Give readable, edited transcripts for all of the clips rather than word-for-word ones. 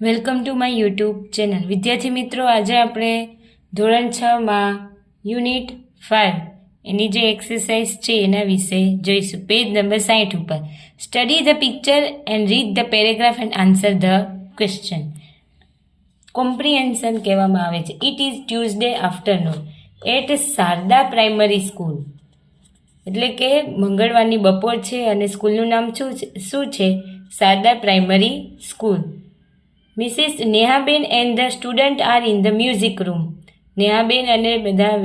Welcome to my YouTube channel. વિદ્યાર્થી મિત્રો, આજે આપણે ધોરણ 6માં યુનિટ 5 એની જે એક્સરસાઇઝ છે એના વિશે જોઈશું. પેજ નંબર 60 ઉપર study the picture and read the paragraph and answer the question. Comprehension કહેવામાં આવે છે. It is Tuesday afternoon at Sharada primary school. એટલે કે મંગળવારની બપોર છે અને સ્કૂલનું નામ શું છે? Sharda primary school. Mrs Nehaben and the student are in the music room. Nehaben અને બધા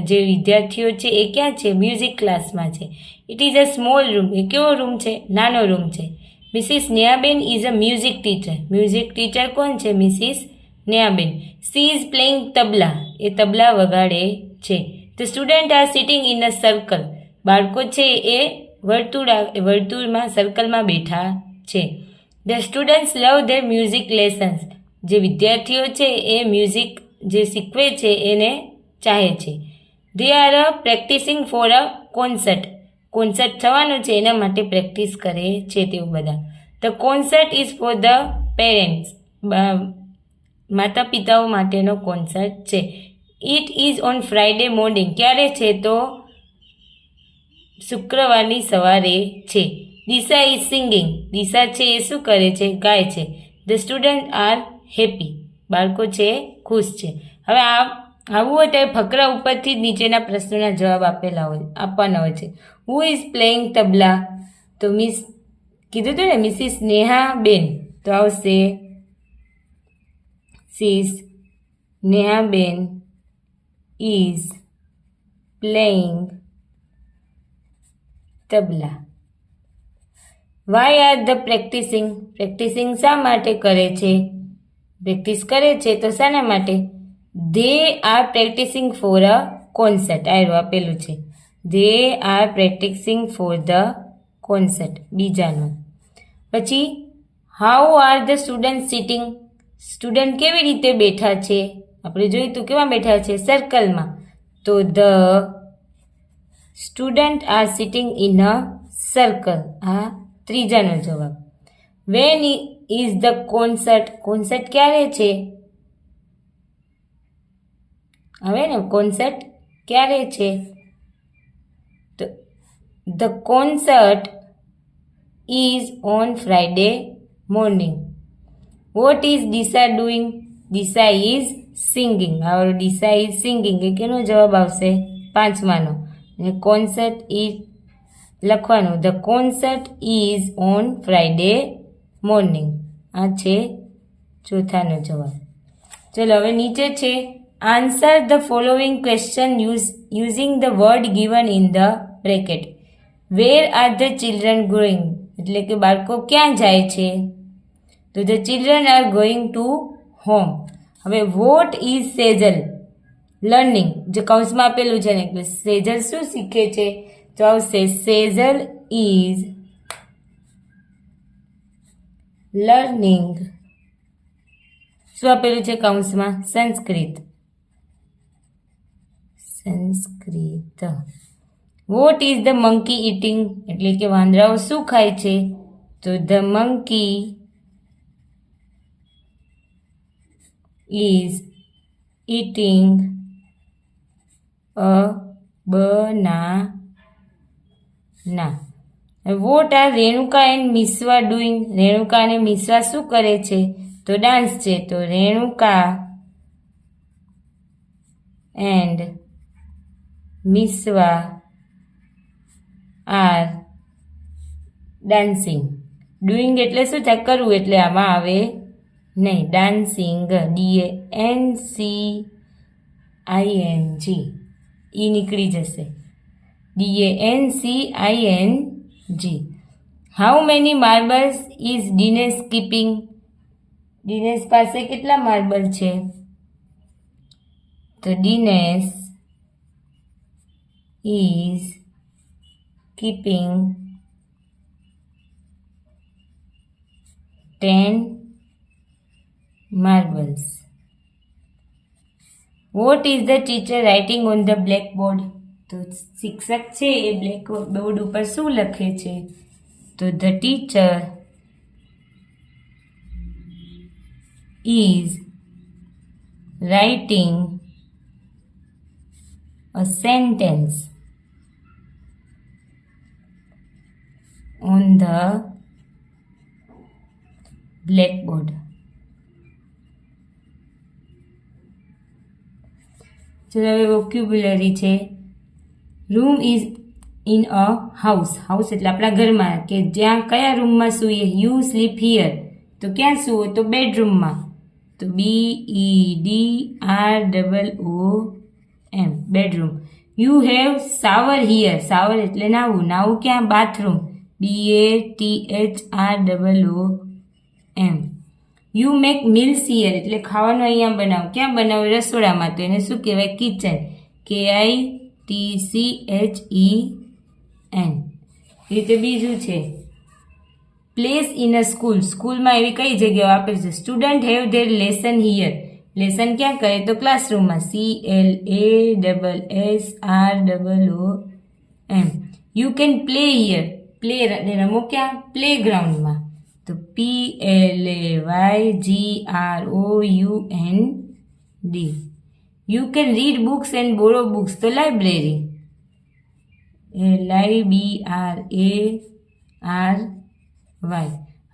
જે વિદ્યાર્થીઓ છે એ ક્યાં છે? મ્યુઝિક ક્લાસમાં છે. It is a small room. એ કેવો રૂમ છે? નાનો રૂમ છે. Mrs Nehaben is a music teacher. Music teacher કોણ છે? Mrs Nehaben. She is playing tabla. એ તબલા વગાડે છે. The student are sitting in a circle. બાળકો છે એ વર્તુળમાં સર્કલમાં બેઠા છે. The students love their music lessons. જે વિદ્યાર્થીઓ છે એ મ્યુઝિક જે શીખવે છે એને ચાહે છે. They are practising for a concert. Concert થવાનું છે એના માટે પ્રેક્ટિસ કરે છે તેઓ બધા. The concert is for the parents. માતા પિતાઓ માટેનો કોન્સર્ટ છે. It is on Friday morning. ક્યારે છે? તો શુક્રવારની સવારે છે. દિશા ઇઝ સિંગિંગ. દિશા છે એ શું કરે છે? ગાય છે. The student are happy. બાળકો છે ખુશ છે. હવે આવું હોય ત્યારે ફકરા ઉપરથી નીચેના પ્રશ્નોના જવાબ આપવાના હોય છે. Who is playing tabla? તો કીધું હતું ને મિસિસ નેહાબેન, તો આવશે સિસ Nehaben is playing tabla. Why are the practicing? Practicing શા માટે કરે છે? પ્રેક્ટિસ કરે છે તો શાના માટે? They are practising for a concert. આપેલું છે. They are practising for the concert. બીજાનું. પછી how are the student sitting? Student કેવી રીતે બેઠા છે? આપણે જોયું તું કેવા બેઠા છે? સર્કલમાં. તો the student are sitting in a circle. આ ત્રીજાનો જવાબ. When is the concert? Concert ક્યારે છે? હવે ને કોન્સર્ટ ક્યારે છે? તો the concert is on Friday morning. What is Disha doing? Disha is singing. હવે દિશા ઇઝ સિંગિંગ એ કેનો જવાબ આવશે? પાંચમાનો. અને કોન્સર્ટ ઇઝ લખવાનું. The concert is on Friday morning. આ છે ચોથાનો જવાબ. ચલો હવે નીચે છે answer the following question using the word given in the bracket. Where are the children going? એટલે કે બાળકો ક્યાં જાય છે? તો the children are going to home. હવે વોટ ઇઝ સેજલ લર્નિંગ? જે કૌંસમાં આપેલું છે ને, એટલે સેજલ શું શીખે છે? તો આવશે સેજલ ઇઝ લર્નિંગ. શું આપેલું છે કૌંસમાં? Sanskrit. What is the monkey eating? એટલે કે વાંદરાઓ શું ખાય છે? તો the monkey is eating a banana. What are Renuka and Mishwa doing? Renuka અને મિશ્વા શું કરે છે? તો ડાન્સ છે. તો Renuka and Mishwa are dancing. Doing એટલે શું થાય? કરવું, એટલે આમાં આવે નહીં. ડાન્સિંગ. DANCING. ઈ નીકળી જશે. DANCING. How many marbles is Dinesh keeping? Dinesh પાસે કેટલા માર્બલ છે? તો Dinesh is keeping 10 marbles. Vote is the teacher writing on the blackboard? તો શિક્ષક છે એ બ્લેકબોર્ડ ઉપર શું લખે છે? તો the teacher is writing a sentence on the blackboard. ચલો હવે વોક્યુબ્યુલરી છે. Room is in a house. House એટલે આપણા ઘરમાં, કે જ્યાં કયા રૂમમાં સૂઈએ. યુ સ્લીપ હિયર, તો ક્યાં સૂવો? તો બેડરૂમમાં. તો BEDROOM, bedroom. You have shower here. Shower એટલે નાવું. નાવું ક્યાં? Bathroom. BATHROOM. You make meals here એટલે ખાવાનું અહીંયા બનાવો. ક્યાં બનાવો? રસોડામાં. તો એને શું કહેવાય? કિચન. KITCHEN. એ રીતે બીજું છે પ્લેસ ઇન અ સ્કૂલ. સ્કૂલમાં એવી કઈ જગ્યાઓ આપેલ છે? Student have their lesson here. Lesson ક્યાં કરે? તો ક્લાસરૂમમાં. CLASSROOM. You can play here. Play રમો ક્યાં? પ્લે ગ્રાઉન્ડમાં. તો PLAYGROUND. You can read books and borrow books. તો લાઇબ્રેરી. LIBRARY.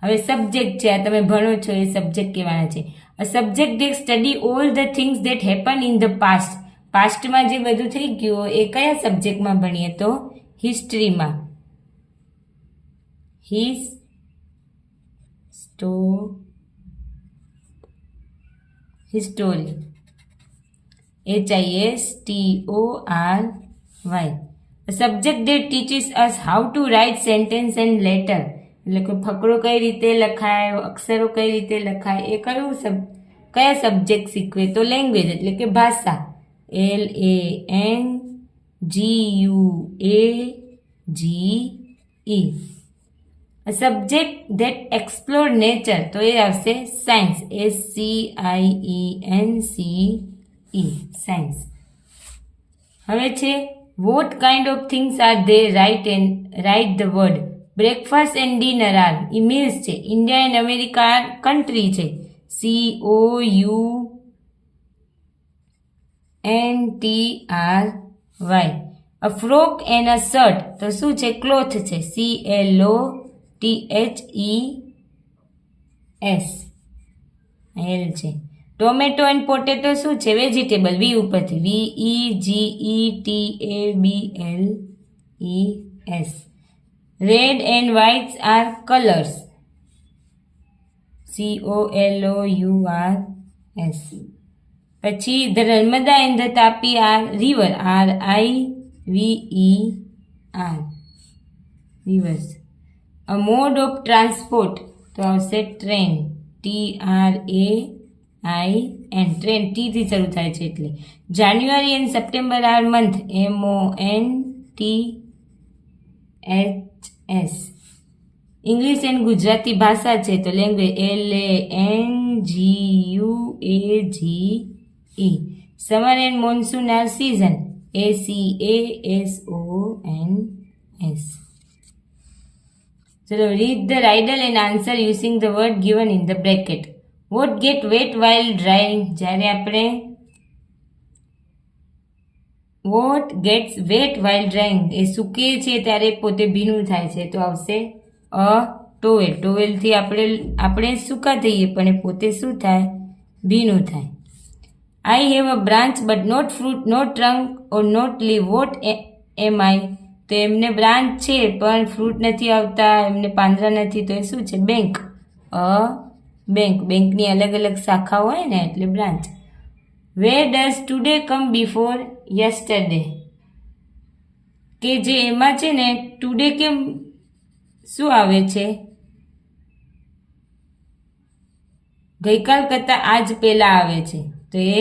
હવે સબ્જેક્ટ છે, આ તમે ભણો છો એ સબ્જેક્ટ કહેવાના છે. A subject that study all the things that happen in the past. પાસ્ટમાં જે બધું થઈ ગયું એ કયા સબ્જેક્ટમાં ભણીએ? તો હિસ્ટ્રીમાં. History. HISTORY. A subject that teaches us how to write sentence and letter. એટલે કે ફકરો કઈ રીતે લખાય, અક્ષરો કઈ રીતે લખાય, એ કયા સબ્જેક્ટ શીખવે? તો લેંગ્વેજ એટલે કે ભાષા. LANGUAGE. A subject that explore nature. તો એ આવશે સાયન્સ. SCIENCE. સાયન્સ. હવે છે what kind of things are they? Write the word. Breakfast and dinner are. A meals છે. ઇન્ડિયા એન્ડ અમેરિકા કન્ટ્રી છે. COUNTRY. A frock and a shirt. તો શું છે? Cloth છે. CLOTHES. L છે. Tomato and potato શું છે? Vegetable. વી ઉપરથી. VEGETABLES. Red and whites are colours. COLOURS. પછી the Narmada and the Tapi are river. RIVER. Rivers. A mode of transport. તો આવશે ટ્રેન. TRAIN. ટ્રેન ટી થી શરૂ થાય છે એટલે. January and September are month. MONTHS. English and Gujarati ભાષા છે તો language. LANGUAGE. Summer and monsoon are season. ACASONS. ચલો read the riddle and answer using the word given in the bracket. What get wet while drying. જ્યારે આપણે what gets wet while drying એ સૂકે છે ત્યારે પોતે ભીનું થાય છે તો આવશે અ ટોવેલ. ટોવેલથી આપણે સૂકા થઈએ પણ એ પોતે શું થાય? ભીનું થાય. I have a branch but not fruit, not trunk or not leave. What am I? તો એમને બ્રાન્ચ છે પણ ફ્રૂટ નથી આવતા, એમને પાંદડા નથી, તો એ શું છે? બેંક. A bank. બેંકની અલગ અલગ શાખા હોય ને એટલે branch. Where does today come before yesterday? કે જે એમાં છે ને ટુડે કેમ શું આવે છે? ગઈકાલ કરતાં આજ પહેલાં આવે છે તો એ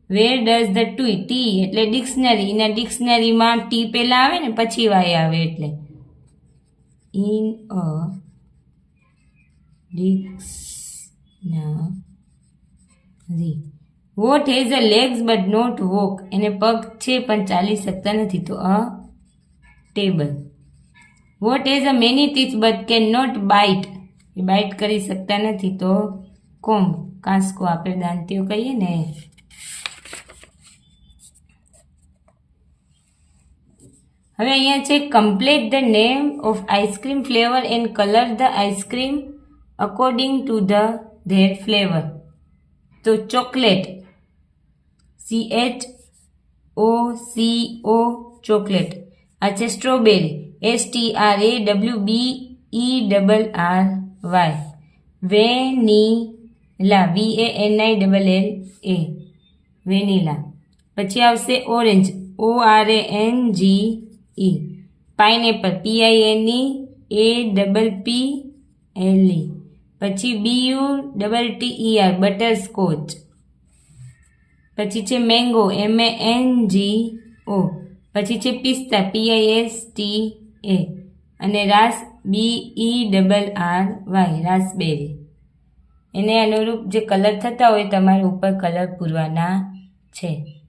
વેર ડઝ ધ ટી એટલે ડિક્શનરી. એના ડિક્શનરીમાં ટી પહેલાં આવે ને પછી વાય આવે એટલે in a dictionary. What has a legs but not walk? એને પગ છે પણ ચાલી શકતા નથી તો a table. What has a many teeth but can not bite? એ બાઇટ કરી શકતા નથી તો કોમ્બ, કાંસકો આપણે દાંતીઓ કહીએ ને. હવે અહીંયા છે complete the name of ice cream flavour and colour the ice cream according to the there flavour. તો ચોકલેટ, CHOCO ચોકલેટ. આ છે strawberry, STRAWBERRY. Vanilla, VANILLA vanilla. પછી આવશે ઓરેન્જ, ORANGE. Pineapple, PINEAPPLE. પછી BUTTER બટરસ્કોચ. પછી છે મેંગો, MANGO. પછી છે પિસ્તા, PISTA. અને રાસ, BERRY રાસબેરી. એને અનુરૂપ જે કલર થતા હોય તમારે ઉપર કલર પૂરવાના છે.